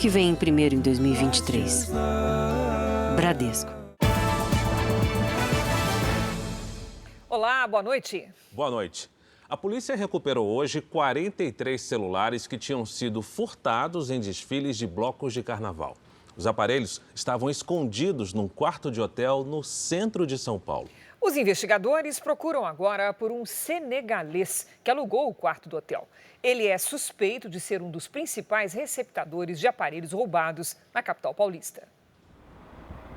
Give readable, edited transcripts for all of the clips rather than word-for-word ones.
que vem primeiro em 2023. Bradesco. Olá, boa noite. Boa noite. A polícia recuperou hoje 43 celulares que tinham sido furtados em desfiles de blocos de carnaval. Os aparelhos estavam escondidos num quarto de hotel no centro de São Paulo. Os investigadores procuram agora por um senegalês que alugou o quarto do hotel. Ele é suspeito de ser um dos principais receptadores de aparelhos roubados na capital paulista.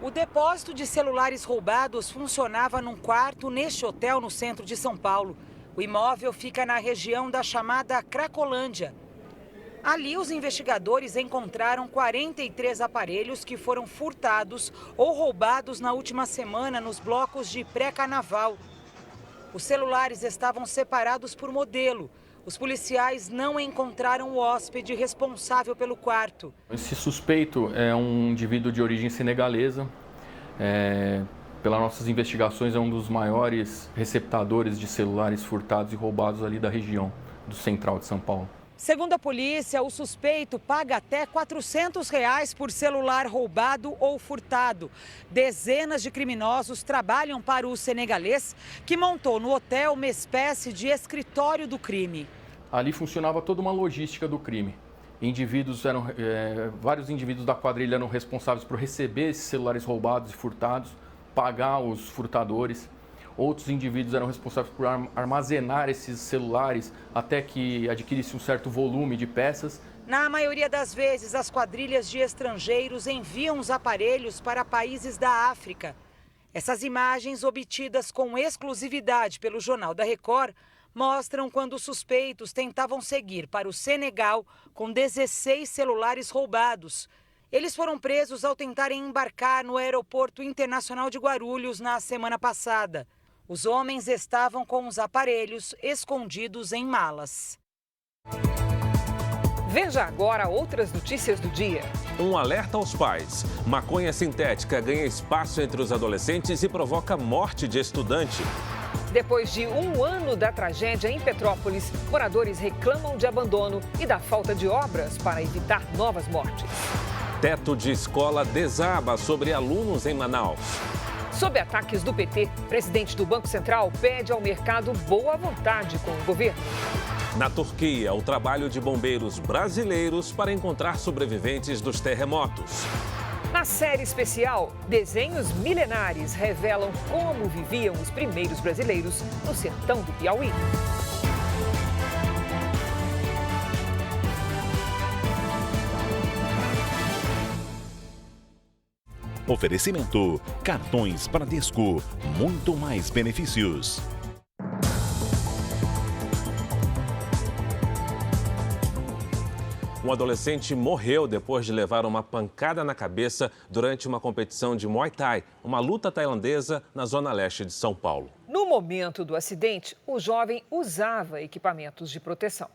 O depósito de celulares roubados funcionava num quarto neste hotel no centro de São Paulo. O imóvel fica na região da chamada Cracolândia. Ali, os investigadores encontraram 43 aparelhos que foram furtados ou roubados na última semana nos blocos de pré-carnaval. Os celulares estavam separados por modelo. Os policiais não encontraram o hóspede responsável pelo quarto. Esse suspeito é um indivíduo de origem senegalesa. Pelas nossas investigações, é um dos maiores receptadores de celulares furtados e roubados ali da região do Central de São Paulo. Segundo a polícia, o suspeito paga até R$ 400 por celular roubado ou furtado. Dezenas de criminosos trabalham para o senegalês, que montou no hotel uma espécie de escritório do crime. Ali funcionava toda uma logística do crime. Vários indivíduos da quadrilha eram responsáveis por receber esses celulares roubados e furtados, pagar os furtadores. Outros indivíduos eram responsáveis por armazenar esses celulares até que adquirisse um certo volume de peças. Na maioria das vezes, as quadrilhas de estrangeiros enviam os aparelhos para países da África. Essas imagens, obtidas com exclusividade pelo Jornal da Record, mostram quando os suspeitos tentavam seguir para o Senegal com 16 celulares roubados. Eles foram presos ao tentarem embarcar no Aeroporto Internacional de Guarulhos na semana passada. Os homens estavam com os aparelhos escondidos em malas. Veja agora outras notícias do dia. Um alerta aos pais. Maconha sintética ganha espaço entre os adolescentes e provoca morte de estudante. Depois de um ano da tragédia em Petrópolis, moradores reclamam de abandono e da falta de obras para evitar novas mortes. Teto de escola desaba sobre alunos em Manaus. Sob ataques do PT, presidente do Banco Central pede ao mercado boa vontade com o governo. Na Turquia, o trabalho de bombeiros brasileiros para encontrar sobreviventes dos terremotos. Na série especial, desenhos milenares revelam como viviam os primeiros brasileiros no sertão do Piauí. Oferecimento: cartões Bradesco, muito mais benefícios. Um adolescente morreu depois de levar uma pancada na cabeça durante uma competição de Muay Thai, uma luta tailandesa na zona leste de São Paulo. No momento do acidente, o jovem usava equipamentos de proteção.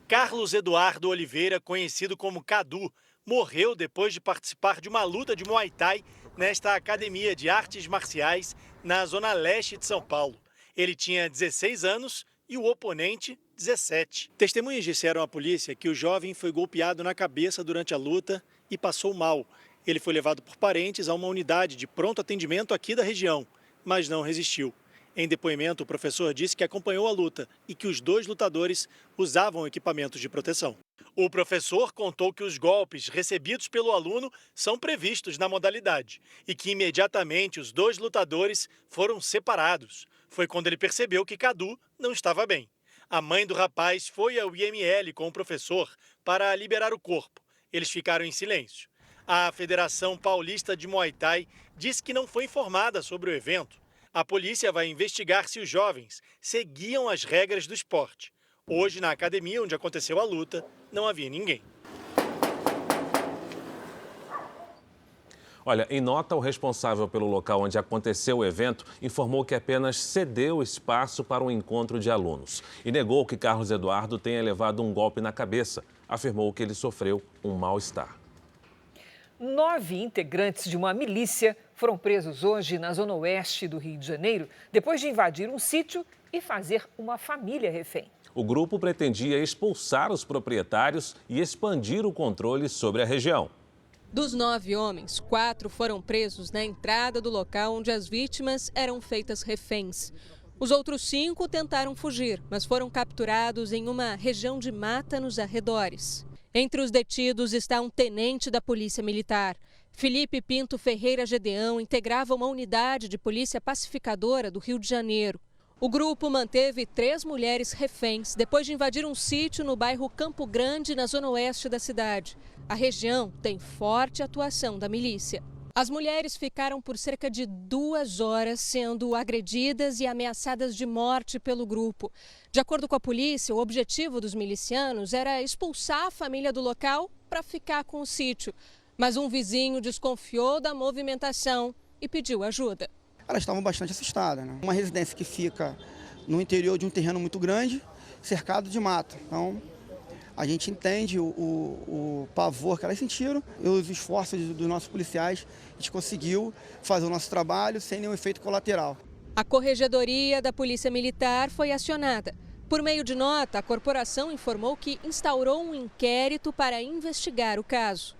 Carlos Eduardo Oliveira, conhecido como Cadu, morreu depois de participar de uma luta de Muay Thai nesta academia de artes marciais na zona leste de São Paulo. Ele tinha 16 anos e o oponente 17. Testemunhas disseram à polícia que o jovem foi golpeado na cabeça durante a luta e passou mal. Ele foi levado por parentes a uma unidade de pronto atendimento aqui da região, mas não resistiu. Em depoimento, o professor disse que acompanhou a luta e que os dois lutadores usavam equipamentos de proteção. O professor contou que os golpes recebidos pelo aluno são previstos na modalidade e que imediatamente os dois lutadores foram separados. Foi quando ele percebeu que Cadu não estava bem. A mãe do rapaz foi ao IML com o professor para liberar o corpo. Eles ficaram em silêncio. A Federação Paulista de Muay Thai disse que não foi informada sobre o evento. A polícia vai investigar se os jovens seguiam as regras do esporte. Hoje, na academia onde aconteceu a luta, não havia ninguém. Olha, em nota, o responsável pelo local onde aconteceu o evento informou que apenas cedeu espaço para um encontro de alunos e negou que Carlos Eduardo tenha levado um golpe na cabeça. Afirmou que ele sofreu um mal-estar. 9 integrantes de uma milícia foram presos hoje na zona oeste do Rio de Janeiro, depois de invadir um sítio e fazer uma família refém. O grupo pretendia expulsar os proprietários e expandir o controle sobre a região. Dos 9 homens, 4 foram presos na entrada do local onde as vítimas eram feitas reféns. Os outros 5 tentaram fugir, mas foram capturados em uma região de mata nos arredores. Entre os detidos está um tenente da Polícia Militar. Felipe Pinto Ferreira Gedeão integrava uma unidade de polícia pacificadora do Rio de Janeiro. O grupo manteve 3 mulheres reféns depois de invadir um sítio no bairro Campo Grande, na zona oeste da cidade. A região tem forte atuação da milícia. As mulheres ficaram por cerca de 2 horas sendo agredidas e ameaçadas de morte pelo grupo. De acordo com a polícia, o objetivo dos milicianos era expulsar a família do local para ficar com o sítio. Mas um vizinho desconfiou da movimentação e pediu ajuda. Elas estavam bastante assustadas, né? Uma residência que fica no interior de um terreno muito grande, cercado de mato. Então, a gente entende o pavor que elas sentiram e os esforços dos nossos policiais. A gente conseguiu fazer o nosso trabalho sem nenhum efeito colateral. A Corregedoria da Polícia Militar foi acionada. Por meio de nota, a corporação informou que instaurou um inquérito para investigar o caso.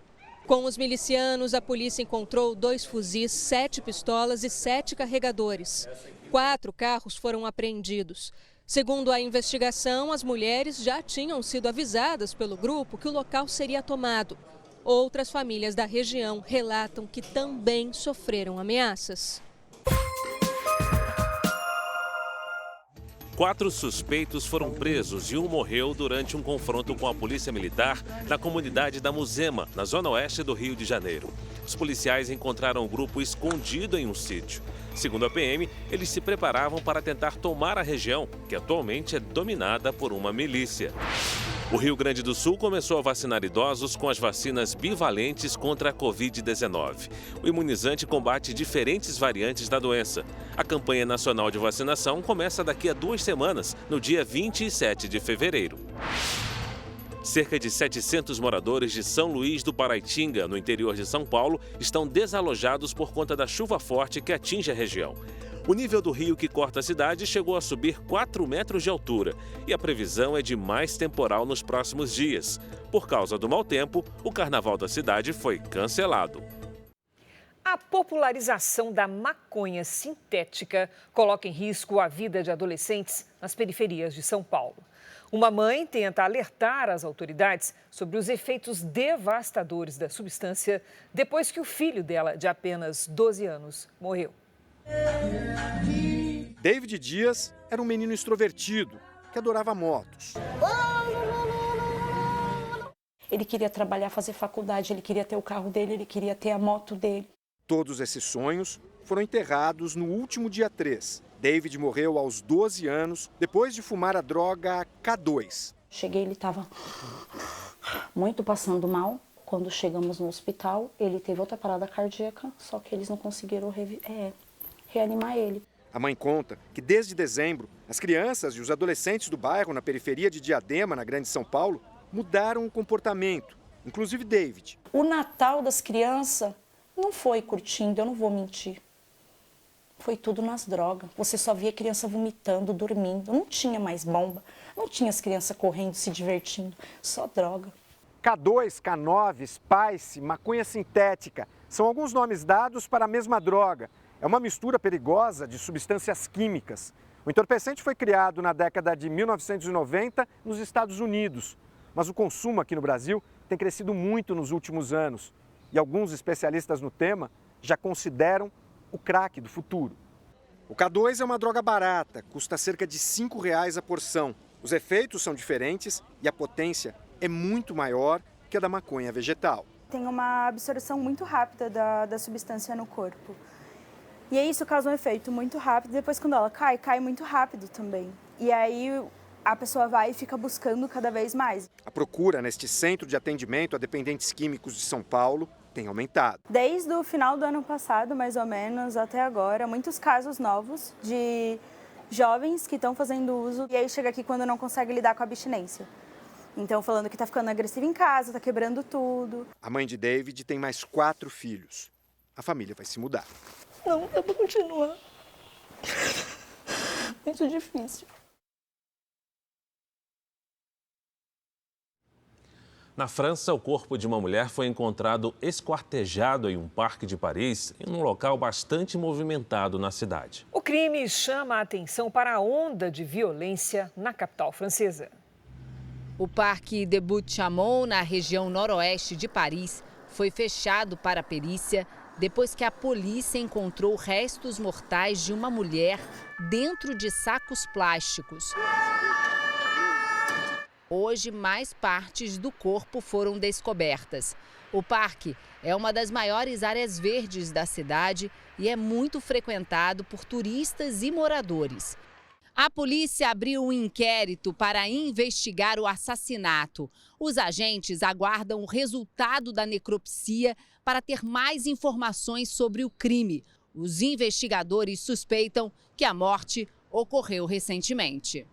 Com os milicianos, a polícia encontrou 2 fuzis, 7 pistolas e 7 carregadores. 4 carros foram apreendidos. Segundo a investigação, as mulheres já tinham sido avisadas pelo grupo que o local seria tomado. Outras famílias da região relatam que também sofreram ameaças. 4 suspeitos foram presos e um morreu durante um confronto com a polícia militar na comunidade da Muzema, na zona oeste do Rio de Janeiro. Os policiais encontraram o grupo escondido em um sítio. Segundo a PM, eles se preparavam para tentar tomar a região, que atualmente é dominada por uma milícia. O Rio Grande do Sul começou a vacinar idosos com as vacinas bivalentes contra a Covid-19. O imunizante combate diferentes variantes da doença. A campanha nacional de vacinação começa daqui a 2 semanas, no dia 27 de fevereiro. Cerca de 700 moradores de São Luís do Paraitinga, no interior de São Paulo, estão desalojados por conta da chuva forte que atinge a região. O nível do rio que corta a cidade chegou a subir 4 metros de altura e a previsão é de mais temporal nos próximos dias. Por causa do mau tempo, o carnaval da cidade foi cancelado. A popularização da maconha sintética coloca em risco a vida de adolescentes nas periferias de São Paulo. Uma mãe tenta alertar as autoridades sobre os efeitos devastadores da substância depois que o filho dela, de apenas 12 anos, morreu. David Dias era um menino extrovertido que adorava motos. Ele queria trabalhar, fazer faculdade, ele queria ter o carro dele, ele queria ter a moto dele. Todos esses sonhos foram enterrados no último dia 3. David morreu aos 12 anos depois de fumar a droga K2. Cheguei, ele estava muito passando mal. Quando chegamos no hospital, ele teve outra parada cardíaca, só que eles não conseguiram reanimar ele. A mãe conta que desde dezembro, as crianças e os adolescentes do bairro na periferia de Diadema, na Grande São Paulo, mudaram o comportamento, inclusive David. O Natal das crianças não foi curtindo, eu não vou mentir. Foi tudo nas drogas. Você só via criança vomitando, dormindo. Não tinha mais bomba, não tinha as crianças correndo, se divertindo, só droga. K2, K9, Spice, maconha sintética, são alguns nomes dados para a mesma droga. É uma mistura perigosa de substâncias químicas. O entorpecente foi criado na década de 1990 nos Estados Unidos, mas o consumo aqui no Brasil tem crescido muito nos últimos anos. E alguns especialistas no tema já consideram o crack do futuro. O K2 é uma droga barata, custa cerca de R$ 5,00 a porção. Os efeitos são diferentes e a potência é muito maior que a da maconha vegetal. Tem uma absorção muito rápida da substância no corpo. E isso causa um efeito muito rápido. Depois, quando ela cai muito rápido também. E aí a pessoa vai e fica buscando cada vez mais. A procura neste centro de atendimento a dependentes químicos de São Paulo tem aumentado. Desde o final do ano passado, mais ou menos, até agora, muitos casos novos de jovens que estão fazendo uso e aí chega aqui quando não consegue lidar com a abstinência. Então, falando que está ficando agressivo em casa, está quebrando tudo. A mãe de David tem mais 4 filhos. A família vai se mudar. Não dá para continuar. Muito difícil. Na França, o corpo de uma mulher foi encontrado esquartejado em um parque de Paris, em um local bastante movimentado na cidade. O crime chama a atenção para a onda de violência na capital francesa. O Parque de Butte-Chaumont, na região noroeste de Paris, foi fechado para a perícia depois que a polícia encontrou restos mortais de uma mulher dentro de sacos plásticos. Hoje, mais partes do corpo foram descobertas. O parque é uma das maiores áreas verdes da cidade e é muito frequentado por turistas e moradores. A polícia abriu um inquérito para investigar o assassinato. Os agentes aguardam o resultado da necropsia para ter mais informações sobre o crime. Os investigadores suspeitam que a morte ocorreu recentemente.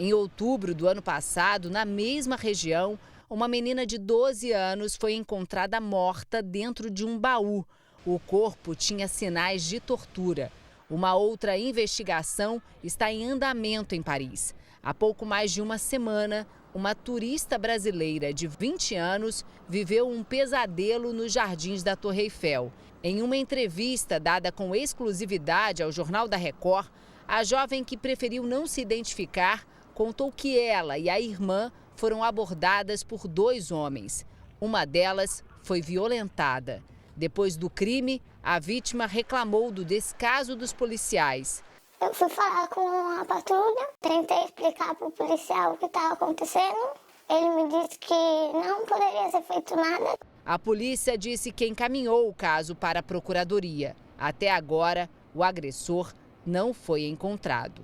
Em outubro do ano passado, na mesma região, uma menina de 12 anos foi encontrada morta dentro de um baú. O corpo tinha sinais de tortura. Uma outra investigação está em andamento em Paris. Há pouco mais de uma semana, uma turista brasileira de 20 anos viveu um pesadelo nos jardins da Torre Eiffel. Em uma entrevista dada com exclusividade ao Jornal da Record, a jovem, que preferiu não se identificar, contou que ela e a irmã foram abordadas por 2 homens. Uma delas foi violentada. Depois do crime, a vítima reclamou do descaso dos policiais. Eu fui falar com a patrulha, tentei explicar para o policial o que estava acontecendo. Ele me disse que não poderia ser feito nada. A polícia disse que encaminhou o caso para a procuradoria. Até agora, o agressor não foi encontrado.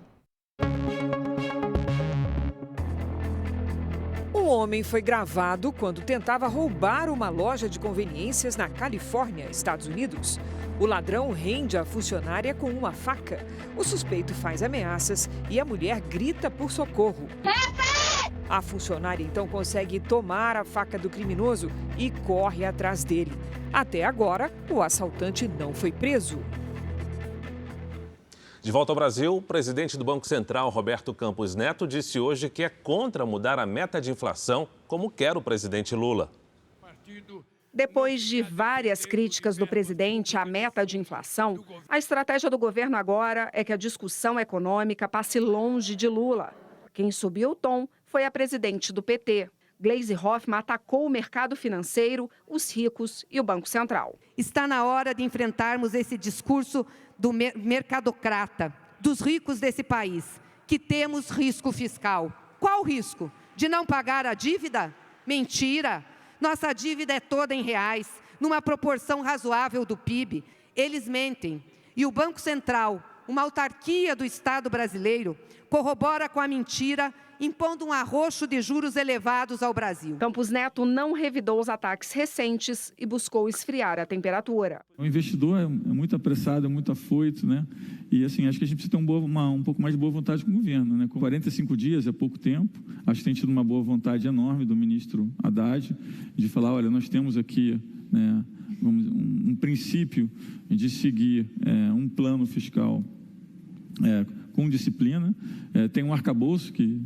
Um homem foi gravado quando tentava roubar uma loja de conveniências na Califórnia, Estados Unidos. O ladrão rende a funcionária com uma faca. O suspeito faz ameaças e a mulher grita por socorro. A funcionária então consegue tomar a faca do criminoso e corre atrás dele. Até agora, o assaltante não foi preso. De volta ao Brasil, o presidente do Banco Central, Roberto Campos Neto, disse hoje que é contra mudar a meta de inflação, como quer o presidente Lula. Depois de várias críticas do presidente à meta de inflação, a estratégia do governo agora é que a discussão econômica passe longe de Lula. Quem subiu o tom foi a presidente do PT. Gleisi Hoffmann atacou o mercado financeiro, os ricos e o Banco Central. Está na hora de enfrentarmos esse discurso do mercadocrata, dos ricos desse país, que temos risco fiscal. Qual o risco? De não pagar a dívida? Mentira! Nossa dívida é toda em reais, numa proporção razoável do PIB. Eles mentem. E o Banco Central, uma autarquia do Estado brasileiro, corrobora com a mentira, impondo um arroxo de juros elevados ao Brasil. Campos Neto não revidou os ataques recentes e buscou esfriar a temperatura. O investidor é muito apressado, é muito afoito, né? E assim, acho que a gente precisa ter um pouco mais de boa vontade com o governo, né? Com 45 dias é pouco tempo. Acho que tem tido uma boa vontade enorme do ministro Haddad de falar, olha, nós temos aqui, né, um princípio de seguir um plano fiscal com disciplina, tem um arcabouço que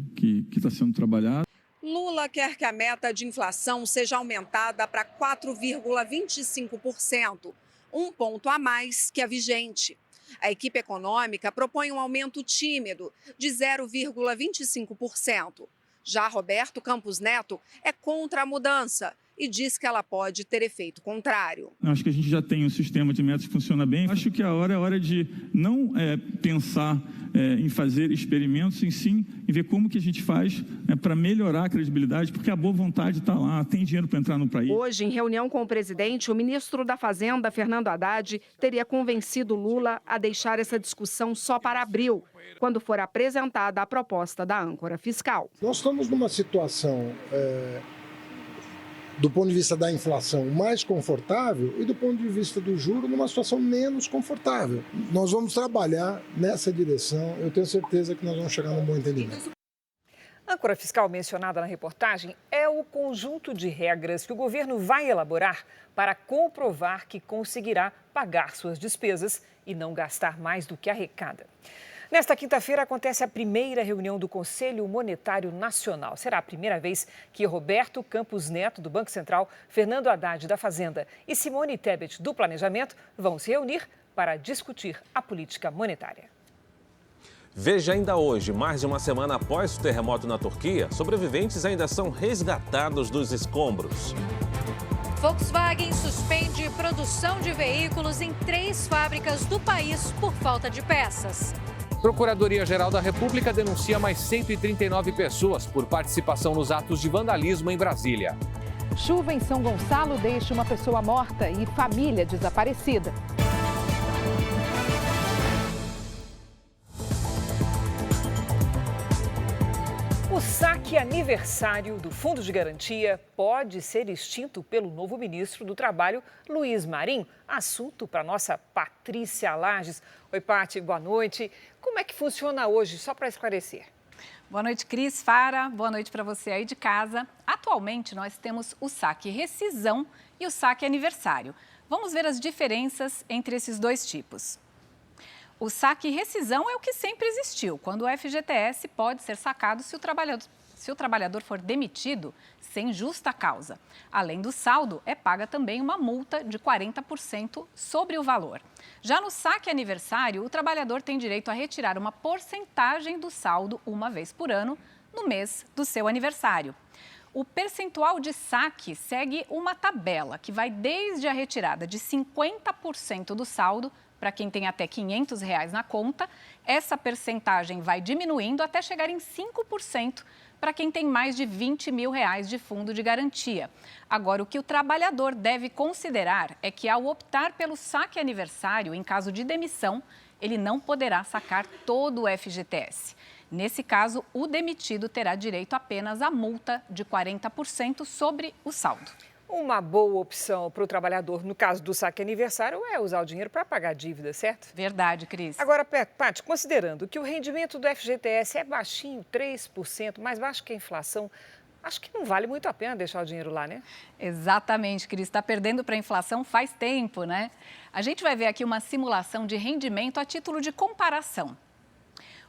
está sendo trabalhado. Lula quer que a meta de inflação seja aumentada para 4,25%, um ponto a mais que a vigente. A equipe econômica propõe um aumento tímido de 0,25%. Já Roberto Campos Neto é contra a mudança e diz que ela pode ter efeito contrário. Acho que a gente já tem um sistema de metas que funciona bem. Acho que a hora é hora de não pensar em fazer experimentos, e sim em ver como que a gente faz para melhorar a credibilidade, porque a boa vontade está lá, tem dinheiro para entrar no país. Hoje, em reunião com o presidente, o ministro da Fazenda, Fernando Haddad, teria convencido Lula a deixar essa discussão só para abril, quando for apresentada a proposta da âncora fiscal. Nós estamos numa situação do ponto de vista da inflação mais confortável e do ponto de vista do juro numa situação menos confortável. Nós vamos trabalhar nessa direção, eu tenho certeza que nós vamos chegar num bom entendimento. A âncora fiscal mencionada na reportagem é o conjunto de regras que o governo vai elaborar para comprovar que conseguirá pagar suas despesas e não gastar mais do que arrecada. Nesta quinta-feira acontece a primeira reunião do Conselho Monetário Nacional. Será a primeira vez que Roberto Campos Neto, do Banco Central, Fernando Haddad, da Fazenda e Simone Tebet, do Planejamento, vão se reunir para discutir a política monetária. Veja ainda hoje, mais de uma semana após o terremoto na Turquia, sobreviventes ainda são resgatados dos escombros. Volkswagen suspende produção de veículos em 3 fábricas do país por falta de peças. Procuradoria-Geral da República denuncia mais 139 pessoas por participação nos atos de vandalismo em Brasília. Chuva em São Gonçalo deixa uma pessoa morta e família desaparecida. O saque aniversário do Fundo de Garantia pode ser extinto pelo novo ministro do Trabalho, Luiz Marinho. Assunto para nossa Patrícia Lages. Oi, Pati, boa noite. Como é que funciona hoje, só para esclarecer? Boa noite, Cris, Fara. Boa noite para você aí de casa. Atualmente, nós temos o saque rescisão e o saque aniversário. Vamos ver as diferenças entre esses dois tipos. O saque rescisão é o que sempre existiu, quando o FGTS pode ser sacado se o trabalhador for demitido sem justa causa. Além do saldo, é paga também uma multa de 40% sobre o valor. Já no saque aniversário, o trabalhador tem direito a retirar uma porcentagem do saldo uma vez por ano, no mês do seu aniversário. O percentual de saque segue uma tabela que vai desde a retirada de 50% do saldo para quem tem até R$ 500 na conta. Essa percentagem vai diminuindo até chegar em 5% para quem tem mais de R$ 20 mil de fundo de garantia. Agora, o que o trabalhador deve considerar é que, ao optar pelo saque aniversário, em caso de demissão, ele não poderá sacar todo o FGTS. Nesse caso, o demitido terá direito apenas à multa de 40% sobre o saldo. Uma boa opção para o trabalhador, no caso do saque aniversário, é usar o dinheiro para pagar a dívida, certo? Verdade, Cris. Agora, Paty, considerando que o rendimento do FGTS é baixinho, 3%, mais baixo que a inflação, acho que não vale muito a pena deixar o dinheiro lá, né? Exatamente, Cris. Está perdendo para a inflação faz tempo, né? A gente vai ver aqui uma simulação de rendimento a título de comparação.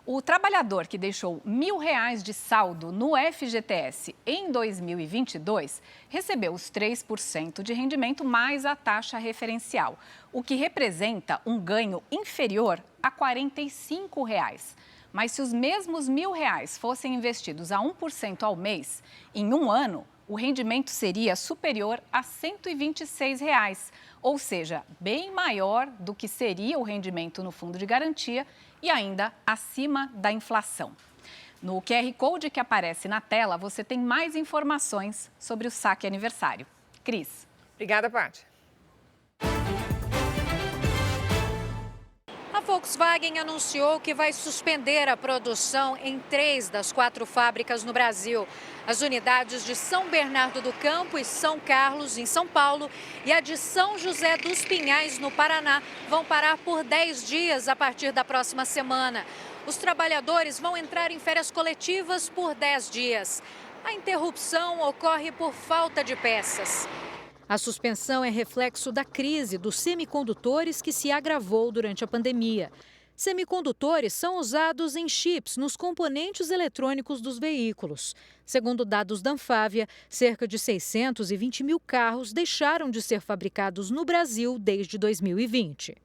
O trabalhador que deixou R$ 1.000 de saldo no FGTS em 2022 recebeu os 3% de rendimento mais a taxa referencial, o que representa um ganho inferior a R$ 45. Mas se os mesmos R$ 1.000 fossem investidos a 1% ao mês, em um ano, o rendimento seria superior a R$ 126, ou seja, bem maior do que seria o rendimento no fundo de garantia e ainda acima da inflação. No QR Code que aparece na tela, você tem mais informações sobre o saque aniversário. Cris. Obrigada, Paty. A Volkswagen anunciou que vai suspender a produção em 3 das 4 fábricas no Brasil. As unidades de São Bernardo do Campo e São Carlos, em São Paulo, e a de São José dos Pinhais, no Paraná, vão parar por 10 dias a partir da próxima semana. Os trabalhadores vão entrar em férias coletivas por 10 dias. A interrupção ocorre por falta de peças. A suspensão é reflexo da crise dos semicondutores que se agravou durante a pandemia. Semicondutores são usados em chips nos componentes eletrônicos dos veículos. Segundo dados da Anfávia, cerca de 620 mil carros deixaram de ser fabricados no Brasil desde 2020.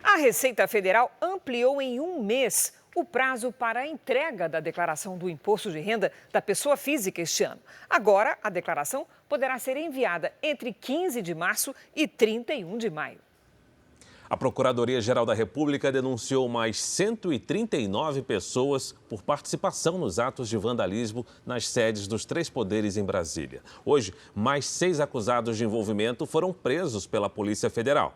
A Receita Federal ampliou em um mês o prazo para a entrega da declaração do imposto de renda da pessoa física este ano. Agora, a declaração poderá ser enviada entre 15 de março e 31 de maio. A Procuradoria-Geral da República denunciou mais 139 pessoas por participação nos atos de vandalismo nas sedes dos 3 poderes em Brasília. Hoje, mais 6 acusados de envolvimento foram presos pela Polícia Federal.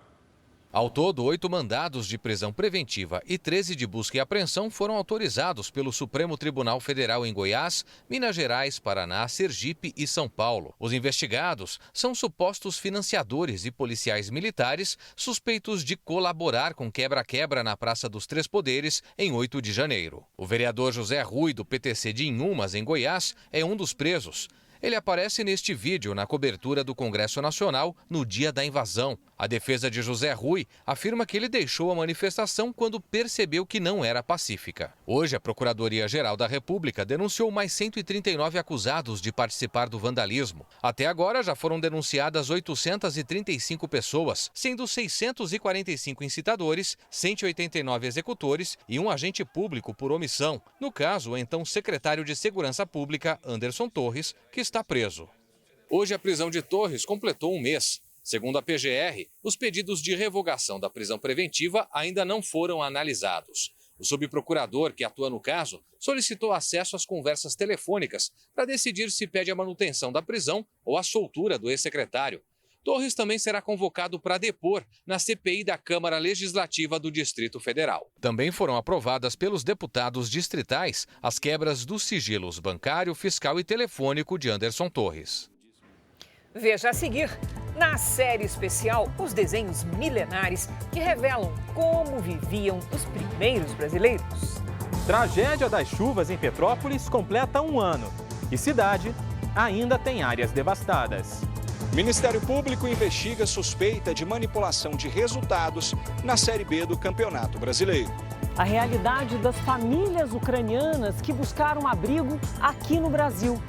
Ao todo, 8 mandados de prisão preventiva e 13 de busca e apreensão foram autorizados pelo Supremo Tribunal Federal em Goiás, Minas Gerais, Paraná, Sergipe e São Paulo. Os investigados são supostos financiadores e policiais militares suspeitos de colaborar com quebra-quebra na Praça dos Três Poderes em 8 de janeiro. O vereador José Rui, do PTC de Inhumas, em Goiás, é um dos presos. Ele aparece neste vídeo na cobertura do Congresso Nacional no dia da invasão. A defesa de José Rui afirma que ele deixou a manifestação quando percebeu que não era pacífica. Hoje, a Procuradoria-Geral da República denunciou mais 139 acusados de participar do vandalismo. Até agora, já foram denunciadas 835 pessoas, sendo 645 incitadores, 189 executores e um agente público por omissão. No caso, o então secretário de Segurança Pública, Anderson Torres, que está preso. Hoje, a prisão de Torres completou um mês. Segundo a PGR, os pedidos de revogação da prisão preventiva ainda não foram analisados. O subprocurador, que atua no caso, solicitou acesso às conversas telefônicas para decidir se pede a manutenção da prisão ou a soltura do ex-secretário. Torres também será convocado para depor na CPI da Câmara Legislativa do Distrito Federal. Também foram aprovadas pelos deputados distritais as quebras dos sigilos bancário, fiscal e telefônico de Anderson Torres. Veja a seguir, na série especial, os desenhos milenares que revelam como viviam os primeiros brasileiros. Tragédia das chuvas em Petrópolis completa um ano e cidade ainda tem áreas devastadas. Ministério Público investiga suspeita de manipulação de resultados na Série B do Campeonato Brasileiro. A realidade das famílias ucranianas que buscaram abrigo aqui no Brasil.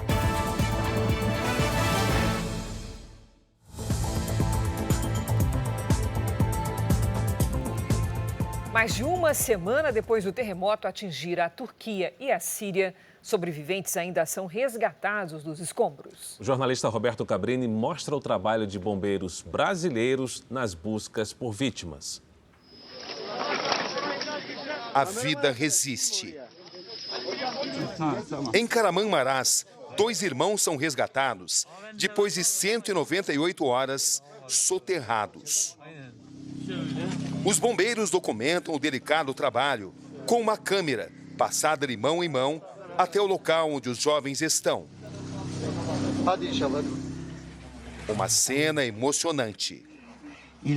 Mais de uma semana depois do terremoto atingir a Turquia e a Síria, sobreviventes ainda são resgatados dos escombros. O jornalista Roberto Cabrini mostra o trabalho de bombeiros brasileiros nas buscas por vítimas. A vida resiste. Em Kahramanmaraş, 2 irmãos são resgatados depois de 198 horas soterrados. Os bombeiros documentam o delicado trabalho com uma câmera passada de mão em mão até o local onde os jovens estão. Uma cena emocionante.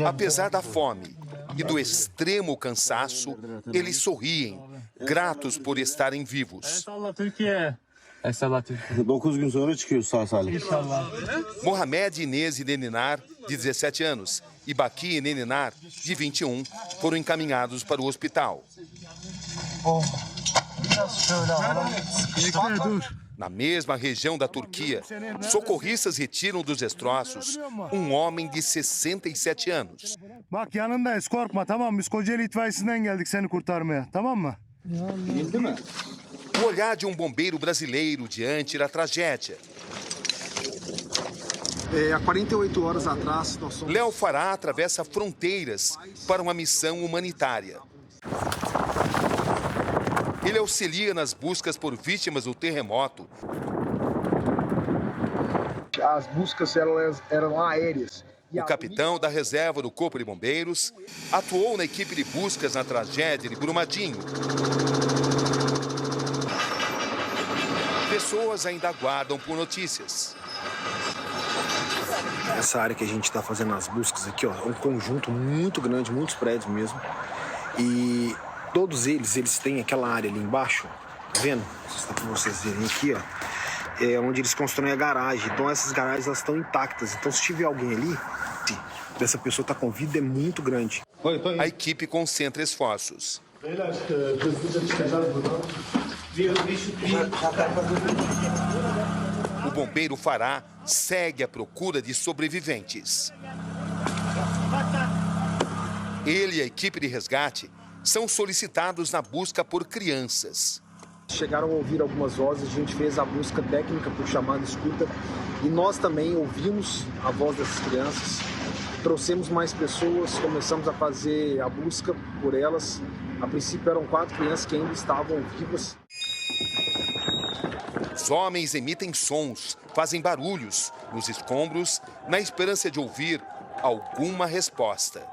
Apesar da fome e do extremo cansaço, eles sorriem, gratos por estarem vivos. Mohamed Inês e Neninar, de 17 anos, e Baki e Neninar, de 21, foram encaminhados para o hospital. Na mesma região da Turquia, socorristas retiram dos destroços um homem de 67 anos. O olhar de um bombeiro brasileiro diante da tragédia. Há 48 horas atrás, nós somos... Léo Fará atravessa fronteiras para uma missão humanitária. Ele auxilia nas buscas por vítimas do terremoto. As buscas eram aéreas. O capitão da reserva do Corpo de Bombeiros atuou na equipe de buscas na tragédia de Brumadinho. Pessoas ainda aguardam por notícias. Essa área que a gente está fazendo as buscas aqui, ó, é um conjunto muito grande, muitos prédios mesmo. E todos eles têm aquela área ali embaixo, tá vendo? Está para vocês verem aqui, ó, é onde eles constroem a garagem. Então essas garagens elas estão intactas. Então se tiver alguém ali, dessa pessoa tá com vida é muito grande. A equipe concentra esforços. O bombeiro Fará segue à procura de sobreviventes. Ele e a equipe de resgate são solicitados na busca por crianças. Chegaram a ouvir algumas vozes, a gente fez a busca técnica por chamada escuta e nós também ouvimos a voz dessas crianças. Trouxemos mais pessoas, começamos a fazer a busca por elas. A princípio eram 4 crianças que ainda estavam vivas. Os homens emitem sons, fazem barulhos nos escombros, na esperança de ouvir alguma resposta.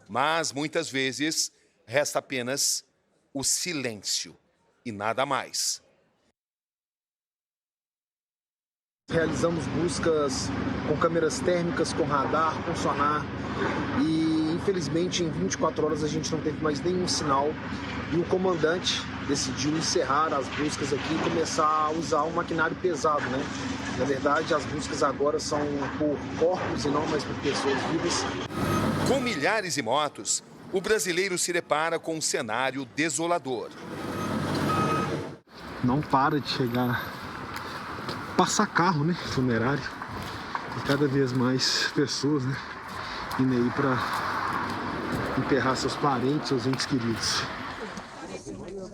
Mas, muitas vezes, resta apenas o silêncio e nada mais. Realizamos buscas com câmeras térmicas, com radar, com sonar e, infelizmente, em 24 horas a gente não teve mais nenhum sinal e o comandante decidiu encerrar as buscas aqui e começar a usar um maquinário pesado, né? Na verdade, as buscas agora são por corpos e não mais por pessoas vivas. Com milhares de mortos, o brasileiro se depara com um cenário desolador. Não para de chegar, passar carro, né, funerário, e cada vez mais pessoas, né, indo aí para enterrar seus parentes, seus entes queridos.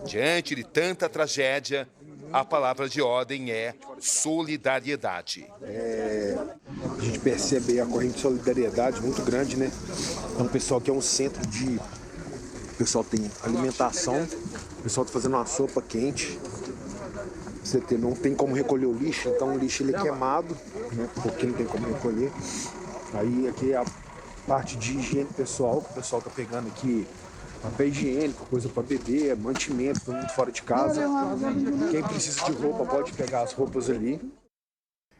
Diante de tanta tragédia, a palavra de ordem é solidariedade. A gente percebe aí a corrente de solidariedade muito grande, né? Então o pessoal aqui é um centro de... O pessoal tem alimentação, o pessoal está fazendo uma sopa quente. Não tem como recolher o lixo, então o lixo ele é queimado, né, porque não tem como recolher. Aí aqui é a parte de higiene pessoal, que o pessoal tá pegando aqui papel higiênico, coisa para beber, mantimento, todo mundo fora de casa. Quem precisa de roupa pode pegar as roupas ali.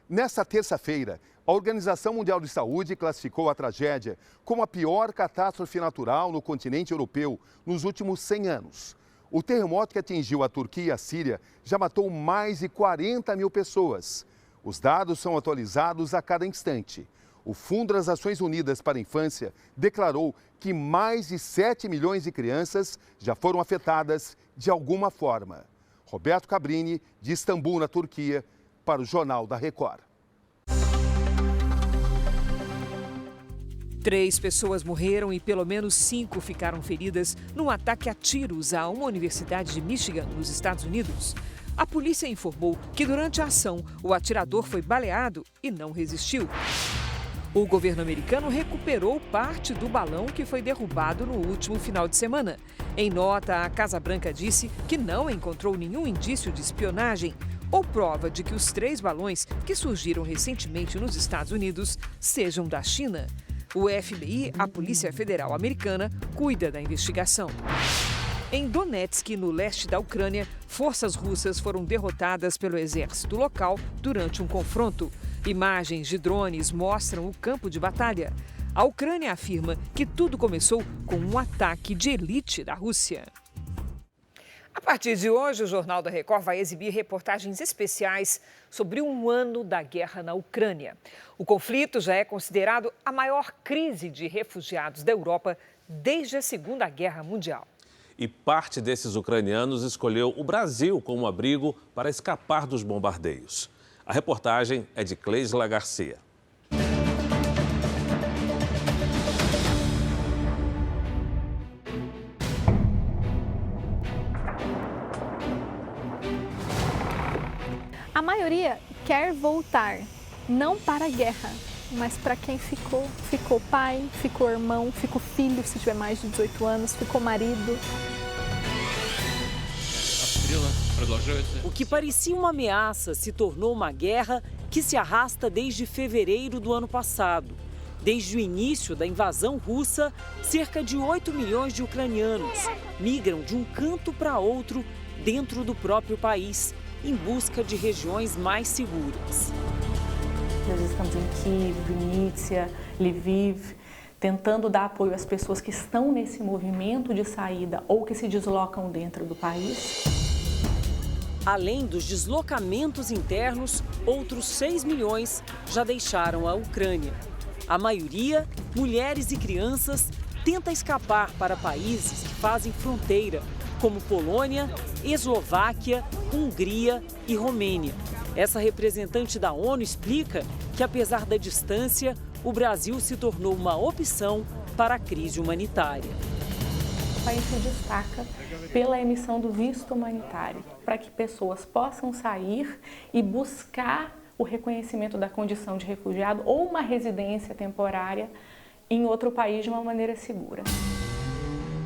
Nesta terça-feira, a Organização Mundial de Saúde classificou a tragédia como a pior catástrofe natural no continente europeu nos últimos 100 anos. O terremoto que atingiu a Turquia e a Síria já matou mais de 40 mil pessoas. Os dados são atualizados a cada instante. O Fundo das Nações Unidas para a Infância declarou que mais de 7 milhões de crianças já foram afetadas de alguma forma. Roberto Cabrini, de Istambul, na Turquia, para o Jornal da Record. 3 pessoas morreram e pelo menos 5 ficaram feridas num ataque a tiros a uma universidade de Michigan, nos Estados Unidos. A polícia informou que durante a ação o atirador foi baleado e não resistiu. O governo americano recuperou parte do balão que foi derrubado no último final de semana. Em nota, a Casa Branca disse que não encontrou nenhum indício de espionagem ou prova de que os 3 balões que surgiram recentemente nos Estados Unidos sejam da China. O FBI, a Polícia Federal Americana, cuida da investigação. Em Donetsk, no leste da Ucrânia, forças russas foram derrotadas pelo exército local durante um confronto. Imagens de drones mostram o campo de batalha. A Ucrânia afirma que tudo começou com um ataque de elite da Rússia. A partir de hoje, o Jornal da Record vai exibir reportagens especiais sobre um ano da guerra na Ucrânia. O conflito já é considerado a maior crise de refugiados da Europa desde a Segunda Guerra Mundial. E parte desses ucranianos escolheu o Brasil como abrigo para escapar dos bombardeios. A reportagem é de Cleisla Garcia. A maioria quer voltar, não para a guerra, mas para quem ficou. Ficou pai, ficou irmão, ficou filho, se tiver mais de 18 anos, ficou marido. O que parecia uma ameaça se tornou uma guerra que se arrasta desde fevereiro do ano passado. Desde o início da invasão russa, cerca de 8 milhões de ucranianos migram de um canto para outro dentro do próprio país, em busca de regiões mais seguras. Nós estamos em Kiev, Vinícius, Lviv, tentando dar apoio às pessoas que estão nesse movimento de saída ou que se deslocam dentro do país. Além dos deslocamentos internos, outros 6 milhões já deixaram a Ucrânia. A maioria, mulheres e crianças, tenta escapar para países que fazem fronteira, como Polônia, Eslováquia, Hungria e Romênia. Essa representante da ONU explica que, apesar da distância, o Brasil se tornou uma opção para a crise humanitária. O país se destaca pela emissão do visto humanitário, para que pessoas possam sair e buscar o reconhecimento da condição de refugiado ou uma residência temporária em outro país de uma maneira segura.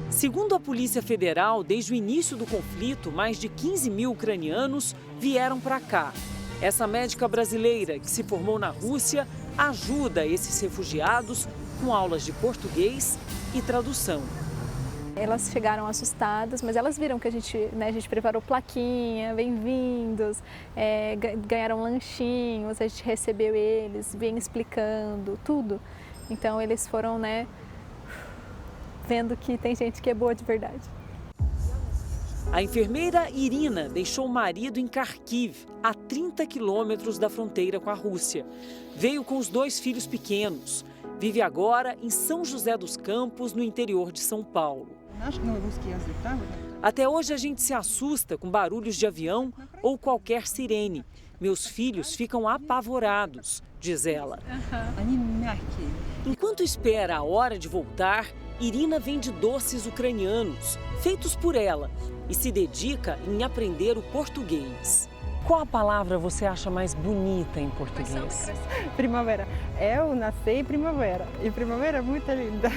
Segundo a Polícia Federal, desde o início do conflito, mais de 15 mil ucranianos vieram para cá. Essa médica brasileira, que se formou na Rússia, ajuda esses refugiados com aulas de português e tradução. Elas chegaram assustadas, mas elas viram que a gente preparou plaquinha, bem-vindos, ganharam lanchinhos, a gente recebeu eles, vem explicando tudo. Então eles foram, vendo que tem gente que é boa de verdade. A enfermeira Irina deixou o marido em Kharkiv, a 30 quilômetros da fronteira com a Rússia. Veio com os 2 filhos pequenos. Vive agora em São José dos Campos, no interior de São Paulo. Até hoje a gente se assusta com barulhos de avião ou qualquer sirene. Meus filhos ficam apavorados, diz ela. Enquanto espera a hora de voltar, Irina vende doces ucranianos, feitos por ela, e se dedica em aprender o português. Qual a palavra você acha mais bonita em português? Primavera. Eu nasci em primavera, e primavera é muito linda.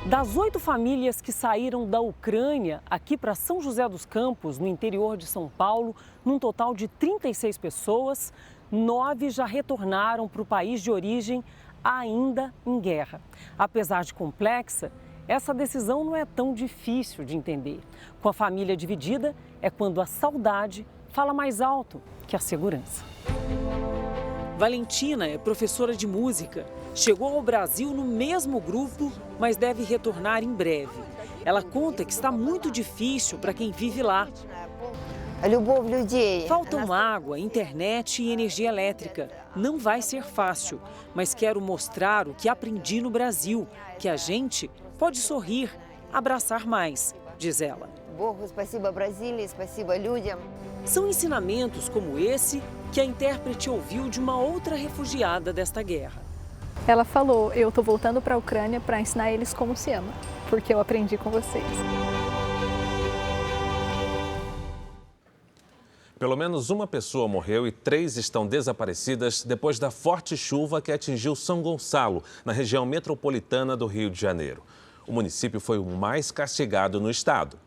Das 8 famílias que saíram da Ucrânia aqui para São José dos Campos, no interior de São Paulo, num total de 36 pessoas, 9 já retornaram para o país de origem, ainda em guerra. Apesar de complexa, essa decisão não é tão difícil de entender. Com a família dividida, é quando a saudade fala mais alto que a segurança. Valentina é professora de música. Chegou ao Brasil no mesmo grupo, mas deve retornar em breve. Ela conta que está muito difícil para quem vive lá. Faltam água, internet e energia elétrica. Não vai ser fácil, mas quero mostrar o que aprendi no Brasil, que a gente pode sorrir, abraçar mais, diz ela. São ensinamentos como esse que a intérprete ouviu de uma outra refugiada desta guerra. Ela falou, eu estou voltando para a Ucrânia para ensinar eles como se ama, porque eu aprendi com vocês. Pelo menos uma pessoa morreu e 3 estão desaparecidas depois da forte chuva que atingiu São Gonçalo, na região metropolitana do Rio de Janeiro. O município foi o mais castigado no estado.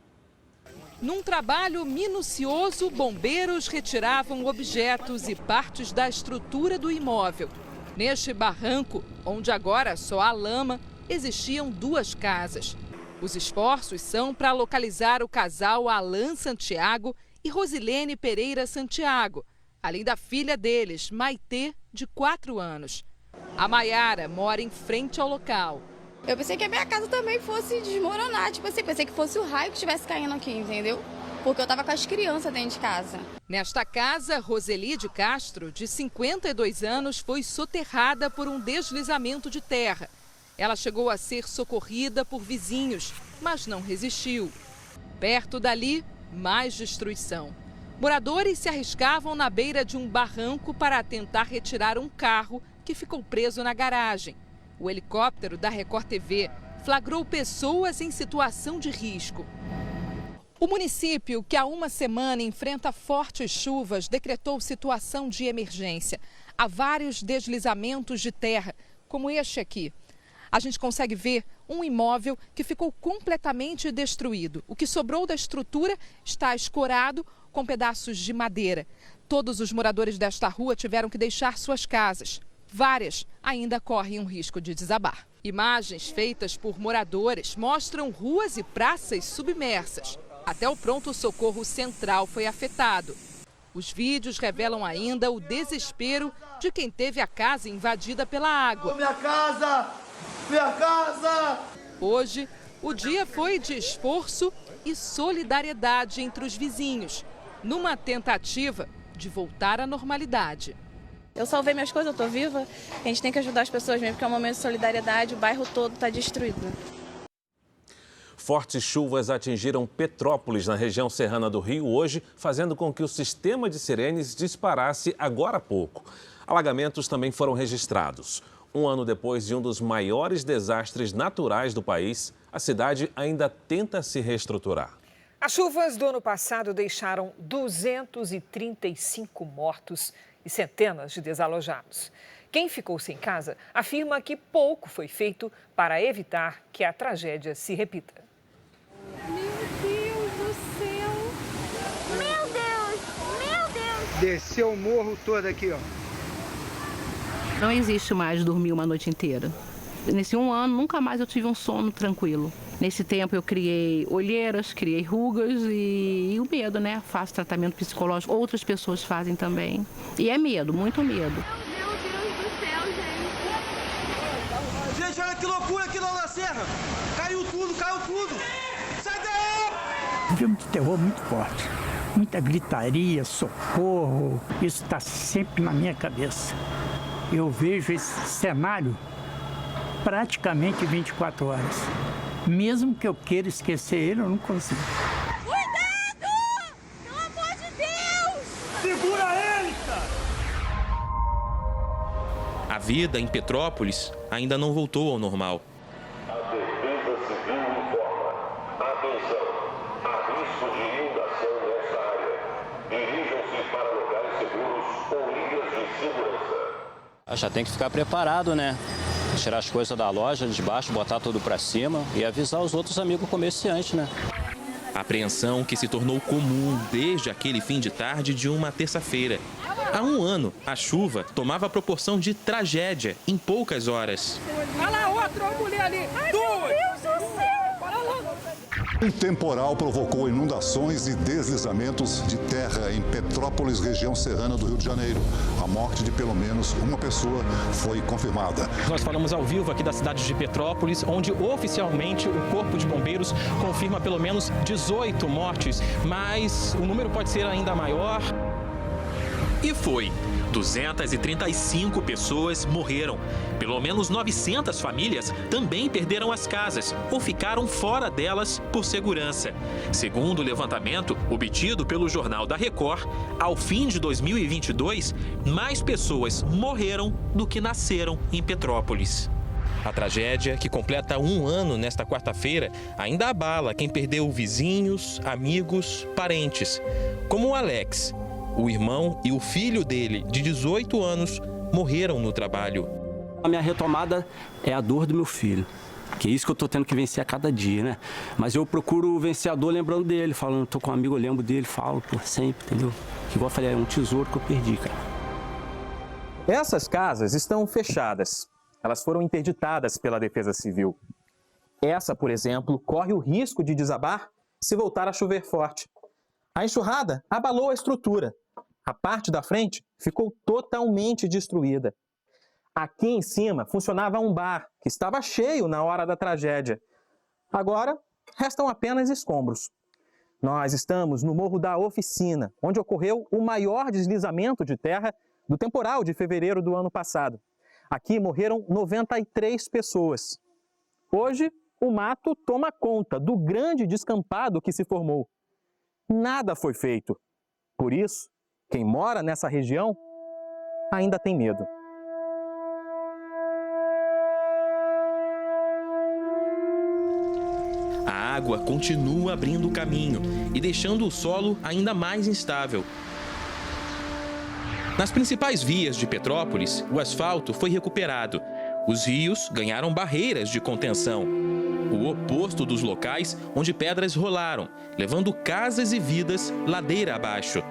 Num trabalho minucioso, bombeiros retiravam objetos e partes da estrutura do imóvel. Neste barranco, onde agora só há lama, existiam 2 casas. Os esforços são para localizar o casal Alan Santiago e Rosilene Pereira Santiago, além da filha deles, Maitê, de 4 anos. A Maiara mora em frente ao local. Eu pensei que a minha casa também fosse desmoronar, tipo assim, pensei que fosse o raio que estivesse caindo aqui, entendeu? Porque eu estava com as crianças dentro de casa. Nesta casa, Roseli de Castro, de 52 anos, foi soterrada por um deslizamento de terra. Ela chegou a ser socorrida por vizinhos, mas não resistiu. Perto dali, mais destruição. Moradores se arriscavam na beira de um barranco para tentar retirar um carro que ficou preso na garagem. O helicóptero da Record TV flagrou pessoas em situação de risco. O município, que há uma semana enfrenta fortes chuvas, decretou situação de emergência. Há vários deslizamentos de terra, como este aqui. A gente consegue ver um imóvel que ficou completamente destruído. O que sobrou da estrutura está escorado com pedaços de madeira. Todos os moradores desta rua tiveram que deixar suas casas. Várias ainda correm um risco de desabar. Imagens feitas por moradores mostram ruas e praças submersas. Até o pronto-socorro central foi afetado. Os vídeos revelam ainda o desespero de quem teve a casa invadida pela água. Minha casa! Minha casa! Hoje, o dia foi de esforço e solidariedade entre os vizinhos, numa tentativa de voltar à normalidade. Eu salvei minhas coisas, eu estou viva. A gente tem que ajudar as pessoas mesmo, porque é um momento de solidariedade, o bairro todo está destruído. Fortes chuvas atingiram Petrópolis, na região serrana do Rio, hoje, fazendo com que o sistema de sirenes disparasse agora há pouco. Alagamentos também foram registrados. Um ano depois de um dos maiores desastres naturais do país, a cidade ainda tenta se reestruturar. As chuvas do ano passado deixaram 235 mortos e centenas de desalojados. Quem ficou sem casa afirma que pouco foi feito para evitar que a tragédia se repita. Desceu o morro todo aqui, ó. Não existe mais dormir uma noite inteira. Nesse 1 ano, nunca mais eu tive um sono tranquilo. Nesse tempo eu criei olheiras, criei rugas e o medo, né? Faço tratamento psicológico, outras pessoas fazem também. E é medo, muito medo. Meu Deus do céu, gente. Gente, olha que loucura aqui lá na serra. Caiu tudo, tudo! Sai daí! Um filme de terror muito forte. Muita gritaria, socorro. Isso está sempre na minha cabeça. Eu vejo esse cenário praticamente 24 horas. Mesmo que eu queira esquecer ele, eu não consigo. Cuidado! Pelo amor de Deus! Segura ele, cara! A vida em Petrópolis ainda não voltou ao normal. A Defesa Civil informa. Atenção, há risco de inundação nesta área. Dirijam-se para locais seguros ou linhas de segurança. Já tem que ficar preparado, né? Tirar as coisas da loja de baixo, botar tudo para cima e avisar os outros amigos comerciantes, né? A apreensão que se tornou comum desde aquele fim de tarde de uma terça-feira. Há um ano, a chuva tomava a proporção de tragédia em poucas horas. Olha lá, outra mulher ali! Ai, meu Deus do céu! Para lá! Um temporal provocou inundações e deslizamentos de terra em Petrópolis, região serrana do Rio de Janeiro. A morte de pelo menos uma pessoa foi confirmada. Nós falamos ao vivo aqui da cidade de Petrópolis, onde oficialmente o Corpo de Bombeiros confirma pelo menos 18 mortes, mas o número pode ser ainda maior. E foi. 235 pessoas morreram. Pelo menos 900 famílias também perderam as casas ou ficaram fora delas por segurança. Segundo o levantamento obtido pelo Jornal da Record, ao fim de 2022, mais pessoas morreram do que nasceram em Petrópolis. A tragédia, que completa um ano nesta quarta-feira, ainda abala quem perdeu vizinhos, amigos, parentes, como o Alex. O irmão e o filho dele, de 18 anos, morreram no trabalho. A minha retomada é a dor do meu filho, que é isso que eu estou tendo que vencer a cada dia, né? Mas eu procuro vencer a dor lembrando dele, falando, estou com um amigo, eu lembro dele, falo, sempre, entendeu? Igual eu falei, é um tesouro que eu perdi, cara. Essas casas estão fechadas. Elas foram interditadas pela Defesa Civil. Essa, por exemplo, corre o risco de desabar se voltar a chover forte. A enxurrada abalou a estrutura. A parte da frente ficou totalmente destruída. Aqui em cima funcionava um bar, que estava cheio na hora da tragédia. Agora, restam apenas escombros. Nós estamos no Morro da Oficina, onde ocorreu o maior deslizamento de terra do temporal de fevereiro do ano passado. Aqui morreram 93 pessoas. Hoje, o mato toma conta do grande descampado que se formou. Nada foi feito. Por isso, quem mora nessa região ainda tem medo. A água continua abrindo o caminho e deixando o solo ainda mais instável. Nas principais vias de Petrópolis, o asfalto foi recuperado. Os rios ganharam barreiras de contenção. O oposto dos locais onde pedras rolaram, levando casas e vidas ladeira abaixo.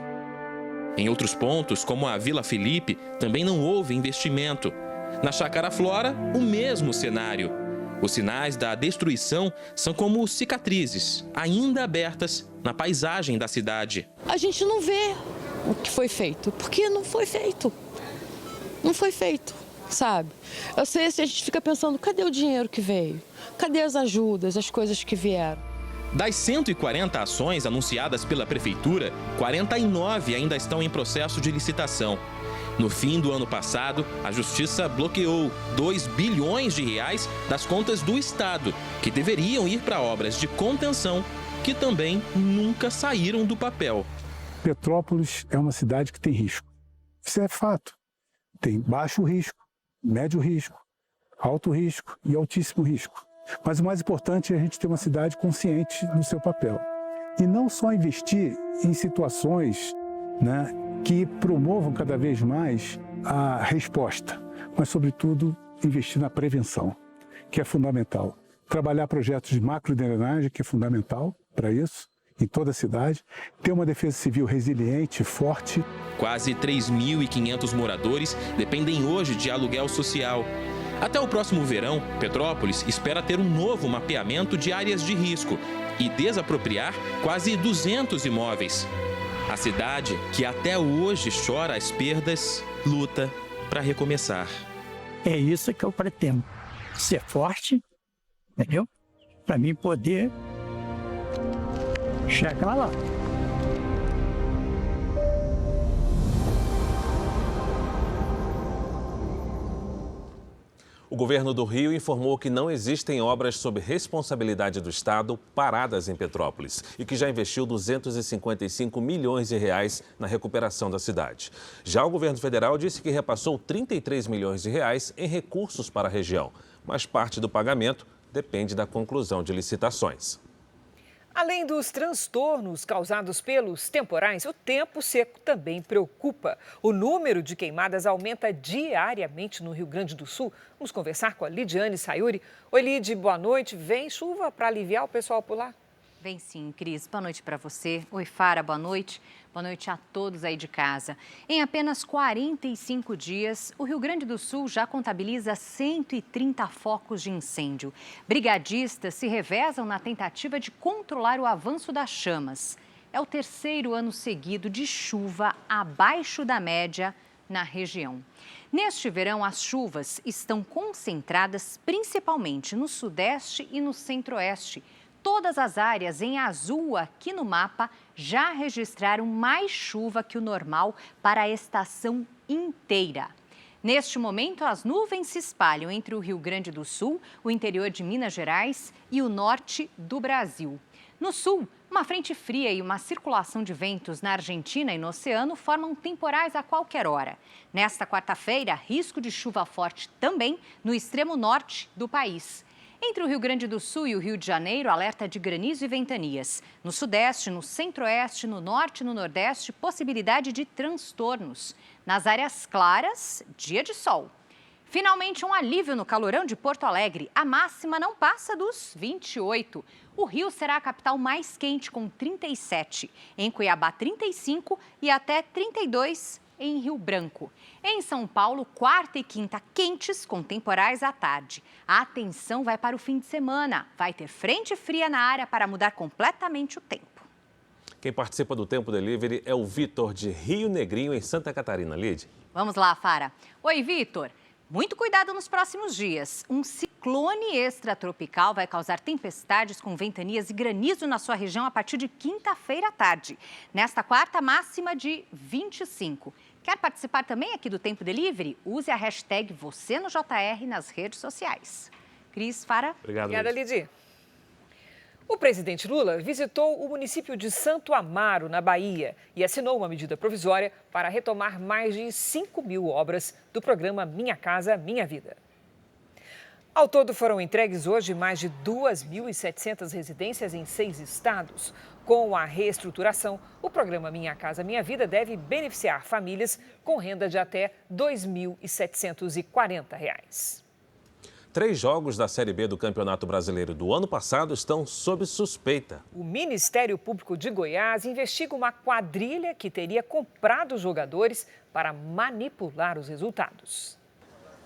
Em outros pontos, como a Vila Felipe, também não houve investimento. Na Chácara Flora, o mesmo cenário. Os sinais da destruição são como cicatrizes, ainda abertas na paisagem da cidade. A gente não vê o que foi feito, porque não foi feito. Não foi feito, sabe? Eu sei se a gente fica pensando, cadê o dinheiro que veio? Cadê as ajudas, as coisas que vieram? Das 140 ações anunciadas pela Prefeitura, 49 ainda estão em processo de licitação. No fim do ano passado, a Justiça bloqueou 2 bilhões de reais das contas do Estado, que deveriam ir para obras de contenção, que também nunca saíram do papel. Petrópolis é uma cidade que tem risco. Isso é fato. Tem baixo risco, médio risco, alto risco e altíssimo risco. Mas o mais importante é a gente ter uma cidade consciente do seu papel. E não só investir em situações, né, que promovam cada vez mais a resposta, mas, sobretudo, investir na prevenção, que é fundamental. Trabalhar projetos de macrodrenagem, que é fundamental para isso, em toda a cidade. Ter uma defesa civil resiliente, forte. Quase 3.500 moradores dependem hoje de aluguel social. Até o próximo verão, Petrópolis espera ter um novo mapeamento de áreas de risco e desapropriar quase 200 imóveis. A cidade, que até hoje chora as perdas, luta para recomeçar. É isso que eu pretendo. Ser forte, entendeu? para mim poder chegar lá. O governo do Rio informou que não existem obras sob responsabilidade do Estado paradas em Petrópolis e que já investiu 255 milhões de reais na recuperação da cidade. Já o governo federal disse que repassou 33 milhões de reais em recursos para a região, mas parte do pagamento depende da conclusão de licitações. Além dos transtornos causados pelos temporais, o tempo seco também preocupa. O número de queimadas aumenta diariamente no Rio Grande do Sul. Vamos conversar com a Lidiane Sayuri. Oi, Lid, boa noite. Vem chuva para aliviar o pessoal por lá? Vem sim, Cris. Boa noite para você. Oi, Fara, boa noite. Boa noite a todos aí de casa. Em apenas 45 dias, o Rio Grande do Sul já contabiliza 130 focos de incêndio. Brigadistas se revezam na tentativa de controlar o avanço das chamas. É o terceiro ano seguido de chuva abaixo da média na região. Neste verão, as chuvas estão concentradas principalmente no sudeste e no centro-oeste. Todas as áreas em azul aqui no mapa já registraram mais chuva que o normal para a estação inteira. Neste momento, as nuvens se espalham entre o Rio Grande do Sul, o interior de Minas Gerais e o norte do Brasil. No sul, uma frente fria e uma circulação de ventos na Argentina e no oceano formam temporais a qualquer hora. Nesta quarta-feira, risco de chuva forte também no extremo norte do país. Entre o Rio Grande do Sul e o Rio de Janeiro, alerta de granizo e ventanias. No sudeste, no centro-oeste, no norte e no nordeste, possibilidade de transtornos. Nas áreas claras, dia de sol. Finalmente, um alívio no calorão de Porto Alegre. A máxima não passa dos 28. O Rio será a capital mais quente, com 37. Em Cuiabá, 35 e até 32 em Rio Branco. Em São Paulo, quarta e quinta quentes, com temporais à tarde. A atenção vai para o fim de semana. Vai ter frente fria na área para mudar completamente o tempo. Quem participa do Tempo Delivery é o Vitor, de Rio Negrinho, em Santa Catarina. Lid. Vamos lá, Fara. Oi, Vitor. Muito cuidado nos próximos dias. Um ciclone extratropical vai causar tempestades com ventanias e granizo na sua região a partir de quinta-feira à tarde. Nesta quarta, máxima de 25. Quer participar também aqui do Tempo Delivery? Use a hashtag #VocêNoJR nas redes sociais. Cris, Fara. Obrigada, Lidy. O presidente Lula visitou o município de Santo Amaro, na Bahia, e assinou uma medida provisória para retomar mais de 5.000 obras do programa Minha Casa, Minha Vida. Ao todo, foram entregues hoje mais de 2.700 residências em 6 estados. Com a reestruturação, o programa Minha Casa, Minha Vida deve beneficiar famílias com renda de até R$ 2.740. 3 jogos da Série B do Campeonato Brasileiro do ano passado estão sob suspeita. O Ministério Público de Goiás investiga uma quadrilha que teria comprado jogadores para manipular os resultados.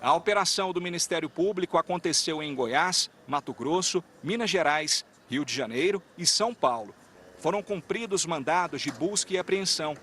A operação do Ministério Público aconteceu em Goiás, Mato Grosso, Minas Gerais, Rio de Janeiro e São Paulo. Foram cumpridos mandados de busca e apreensão.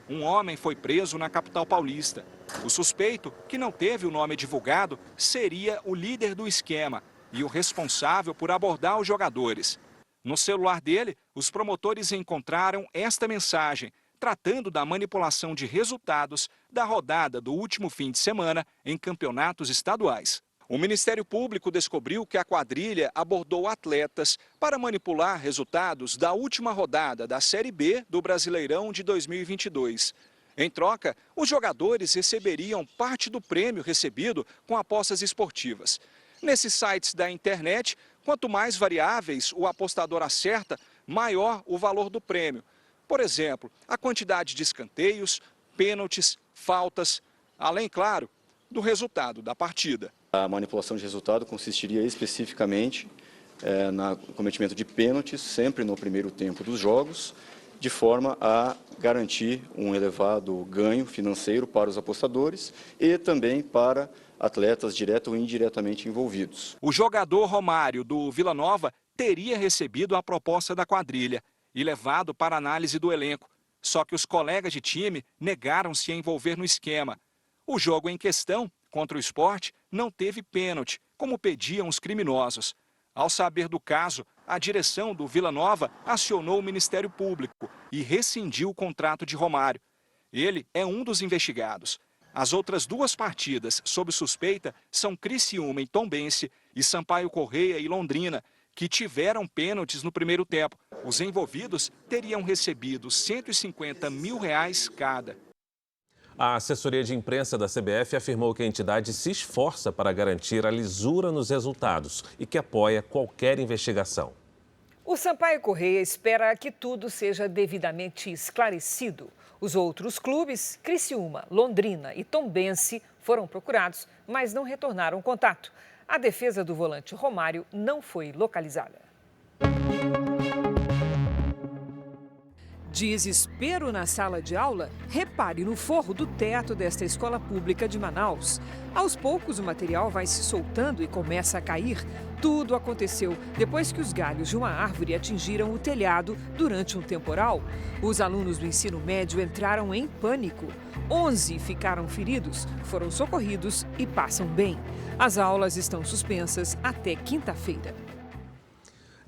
Um homem foi preso na capital paulista. O suspeito, que não teve o nome divulgado, seria o líder do esquema e o responsável por abordar os jogadores. No celular dele, os promotores encontraram esta mensagem, tratando da manipulação de resultados da rodada do último fim de semana em campeonatos estaduais. O Ministério Público descobriu que a quadrilha abordou atletas para manipular resultados da última rodada da Série B do Brasileirão de 2022. Em troca, os jogadores receberiam parte do prêmio recebido com apostas esportivas. Nesses sites da internet, quanto mais variáveis o apostador acerta, maior o valor do prêmio. Por exemplo, a quantidade de escanteios, pênaltis, faltas, além, claro, do resultado da partida. A manipulação de resultado consistiria especificamente no cometimento de pênaltis, sempre no primeiro tempo dos jogos, de forma a garantir um elevado ganho financeiro para os apostadores e também para atletas direto ou indiretamente envolvidos. O jogador Romário, do Vila Nova, teria recebido a proposta da quadrilha e levado para análise do elenco. Só que os colegas de time negaram-se a envolver no esquema. O jogo em questão, contra o Sport, não teve pênalti, como pediam os criminosos. Ao saber do caso, a direção do Vila Nova acionou o Ministério Público e rescindiu o contrato de Romário. Ele é um dos investigados. As outras duas partidas sob suspeita são Criciúma e Tombense e Sampaio Corrêa e Londrina, que tiveram pênaltis no primeiro tempo. Os envolvidos teriam recebido R$150 mil cada. A assessoria de imprensa da CBF afirmou que a entidade se esforça para garantir a lisura nos resultados e que apoia qualquer investigação. O Sampaio Corrêa espera que tudo seja devidamente esclarecido. Os outros clubes, Criciúma, Londrina e Tombense, foram procurados, mas não retornaram contato. A defesa do volante Romário não foi localizada. Desespero na sala de aula? Repare no forro do teto desta escola pública de Manaus. Aos poucos, o material vai se soltando e começa a cair. Tudo aconteceu depois que os galhos de uma árvore atingiram o telhado durante um temporal. Os alunos do ensino médio entraram em pânico. 11 ficaram feridos, foram socorridos e passam bem. As aulas estão suspensas até quinta-feira.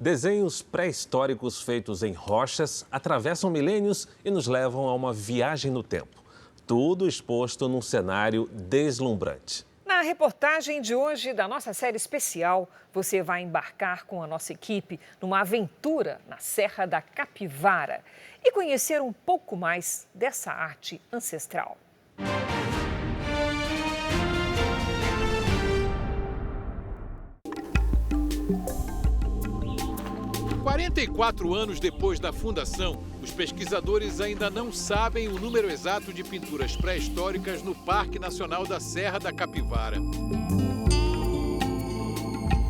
Desenhos pré-históricos feitos em rochas atravessam milênios e nos levam a uma viagem no tempo. Tudo exposto num cenário deslumbrante. Na reportagem de hoje da nossa série especial, você vai embarcar com a nossa equipe numa aventura na Serra da Capivara e conhecer um pouco mais dessa arte ancestral. 44 anos depois da fundação, os pesquisadores ainda não sabem o número exato de pinturas pré-históricas no Parque Nacional da Serra da Capivara.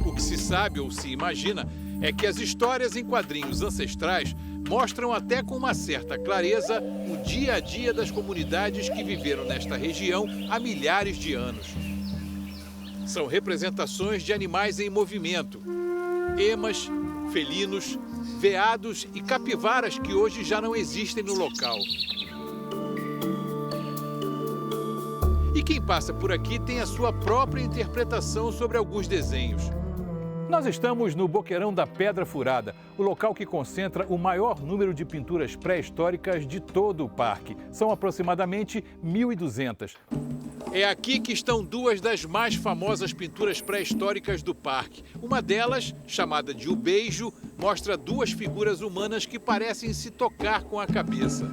O que se sabe ou se imagina é que as histórias em quadrinhos ancestrais mostram até com uma certa clareza o dia a dia das comunidades que viveram nesta região há milhares de anos. São representações de animais em movimento, emas, felinos, veados e capivaras que hoje já não existem no local. E quem passa por aqui tem a sua própria interpretação sobre alguns desenhos. Nós estamos no Boqueirão da Pedra Furada, o local que concentra o maior número de pinturas pré-históricas de todo o parque. São aproximadamente 1.200. É aqui que estão duas das mais famosas pinturas pré-históricas do parque. Uma delas, chamada de O Beijo, mostra duas figuras humanas que parecem se tocar com a cabeça.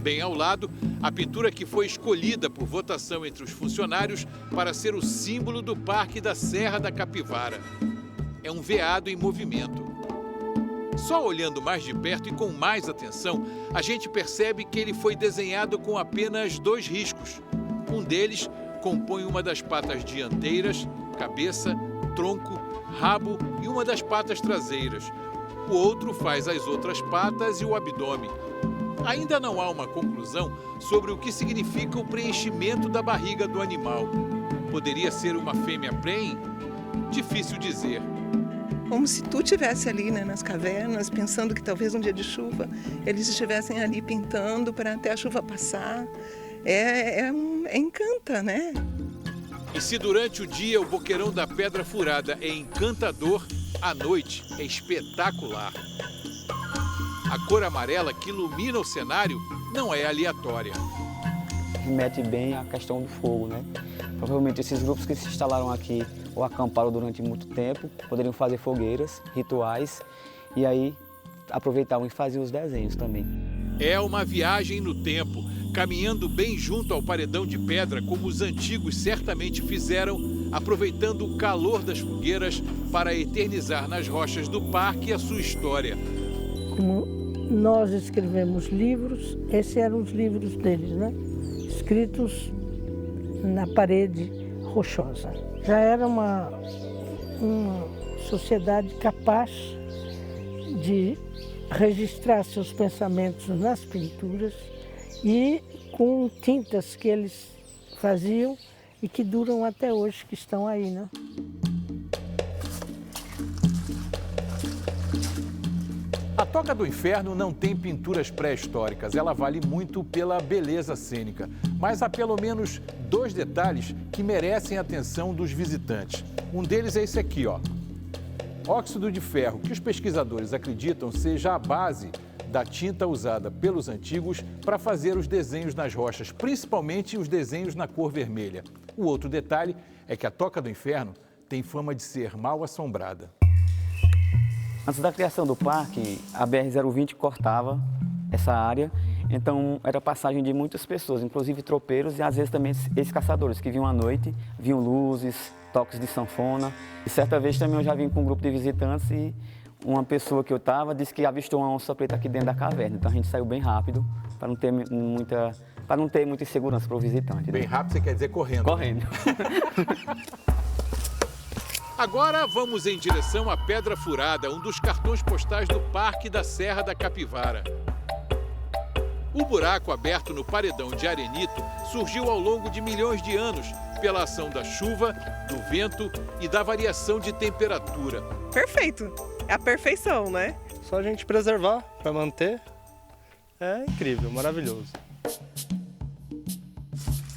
Bem ao lado, a pintura que foi escolhida por votação entre os funcionários para ser o símbolo do Parque da Serra da Capivara. É um veado em movimento. Só olhando mais de perto e com mais atenção, a gente percebe que ele foi desenhado com apenas 2 riscos. Um deles compõe uma das patas dianteiras, cabeça, tronco, rabo e uma das patas traseiras. O outro faz as outras patas e o abdômen. Ainda não há uma conclusão sobre o que significa o preenchimento da barriga do animal. Poderia ser uma fêmea prenhe? Difícil dizer. Como se tu estivesse ali, né, nas cavernas, pensando que talvez um dia de chuva eles estivessem ali pintando para até a chuva passar. Encanta, né? E se durante o dia o Boqueirão da Pedra Furada é encantador, à noite é espetacular. A cor amarela que ilumina o cenário não é aleatória. Remete bem à questão do fogo, né? Provavelmente esses grupos que se instalaram aqui ou acamparam durante muito tempo poderiam fazer fogueiras, rituais e aí aproveitavam e faziam os desenhos também. É uma viagem no tempo, caminhando bem junto ao paredão de pedra, como os antigos certamente fizeram, aproveitando o calor das fogueiras para eternizar nas rochas do parque a sua história. Como nós escrevemos livros, esses eram os livros deles, né? Escritos na parede rochosa. Já era uma sociedade capaz de registrar seus pensamentos nas pinturas e com tintas que eles faziam e que duram até hoje, que estão aí, né? A Toca do Inferno não tem pinturas pré-históricas, ela vale muito pela beleza cênica. Mas há pelo menos 2 detalhes que merecem a atenção dos visitantes. Um deles é esse aqui, ó. Óxido de ferro, que os pesquisadores acreditam seja a base da tinta usada pelos antigos para fazer os desenhos nas rochas, principalmente os desenhos na cor vermelha. O outro detalhe é que a Toca do Inferno tem fama de ser mal assombrada. Antes da criação do parque, a BR-020 cortava essa área, então era passagem de muitas pessoas, inclusive tropeiros e às vezes também esses caçadores que vinham à noite, viam luzes, toques de sanfona. E certa vez também eu já vim com um grupo de visitantes e uma pessoa que eu estava disse que avistou uma onça preta aqui dentro da caverna. Então a gente saiu bem rápido para não ter muita insegurança para o visitante. Bem rápido você quer dizer correndo? Correndo. Agora vamos em direção à Pedra Furada, um dos cartões postais do Parque da Serra da Capivara. O buraco aberto no paredão de arenito surgiu ao longo de milhões de anos pela ação da chuva, do vento e da variação de temperatura. Perfeito, é a perfeição, né? Só a gente preservar para manter, é incrível, maravilhoso.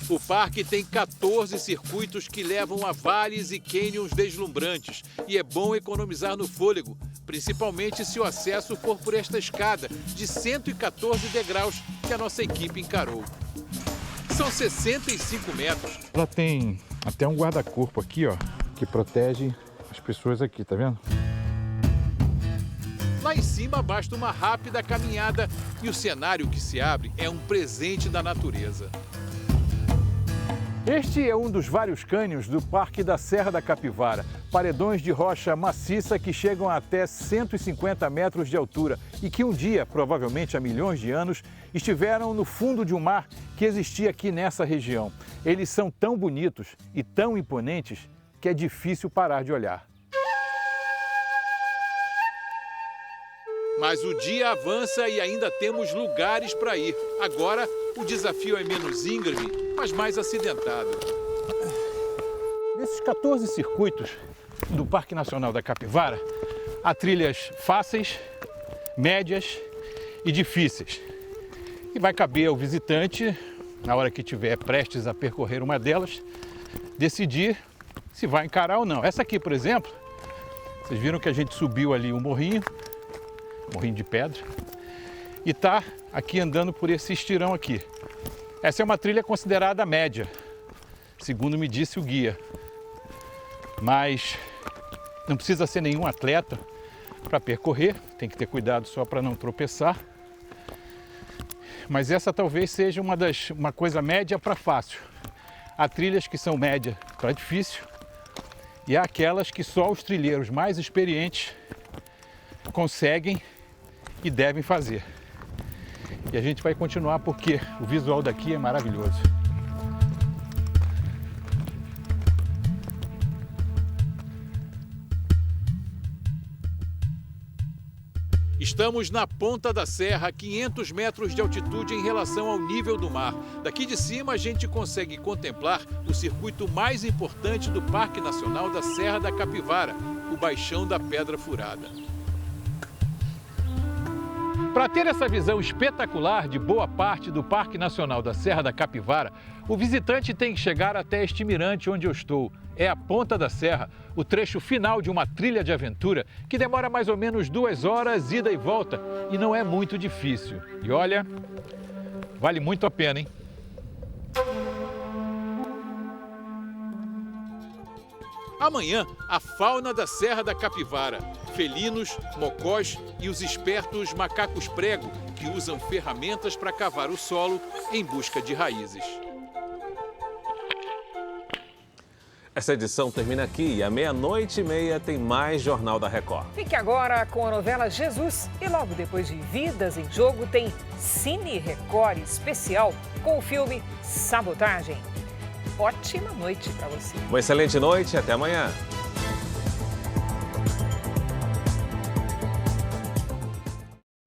O parque tem 14 circuitos que levam a vales e cânions deslumbrantes e é bom economizar no fôlego, principalmente se o acesso for por esta escada de 114 degraus que a nossa equipe encarou. São 65 metros. Ela tem até um guarda-corpo aqui, ó, que protege as pessoas aqui, tá vendo? Lá em cima basta uma rápida caminhada e o cenário que se abre é um presente da natureza. Este é um dos vários cânions do Parque da Serra da Capivara. Paredões de rocha maciça que chegam a até 150 metros de altura e que um dia, provavelmente há milhões de anos, estiveram no fundo de um mar que existia aqui nessa região. Eles são tão bonitos e tão imponentes que é difícil parar de olhar. Mas o dia avança e ainda temos lugares para ir. Agora, o desafio é menos íngreme, mas mais acidentado. Nesses 14 circuitos do Parque Nacional da Capivara, há trilhas fáceis, médias e difíceis. E vai caber ao visitante, na hora que estiver prestes a percorrer uma delas, decidir se vai encarar ou não. Essa aqui, por exemplo, vocês viram que a gente subiu ali um morrinho de pedra, e está aqui andando por esse estirão aqui. Essa é uma trilha considerada média, segundo me disse o guia. Mas não precisa ser nenhum atleta para percorrer, tem que ter cuidado só para não tropeçar. Mas essa talvez seja uma coisa média para fácil. Há trilhas que são média para difícil e há aquelas que só os trilheiros mais experientes conseguem e devem fazer. E a gente vai continuar porque o visual daqui é maravilhoso. Estamos na ponta da serra, a 500 metros de altitude em relação ao nível do mar. Daqui de cima a gente consegue contemplar o circuito mais importante do Parque Nacional da Serra da Capivara, o Baixão da Pedra Furada. Para ter essa visão espetacular de boa parte do Parque Nacional da Serra da Capivara, o visitante tem que chegar até este mirante onde eu estou. É a ponta da serra, o trecho final de uma trilha de aventura que demora mais ou menos 2 horas, ida e volta, e não é muito difícil. E olha, vale muito a pena, hein? Amanhã, a fauna da Serra da Capivara, felinos, mocós e os espertos macacos prego, que usam ferramentas para cavar o solo em busca de raízes. Essa edição termina aqui e à 00:30 tem mais Jornal da Record. Fique agora com a novela Jesus e logo depois de Vidas em Jogo tem Cine Record especial com o filme Sabotagem. Ótima noite para você. Uma excelente noite e até amanhã.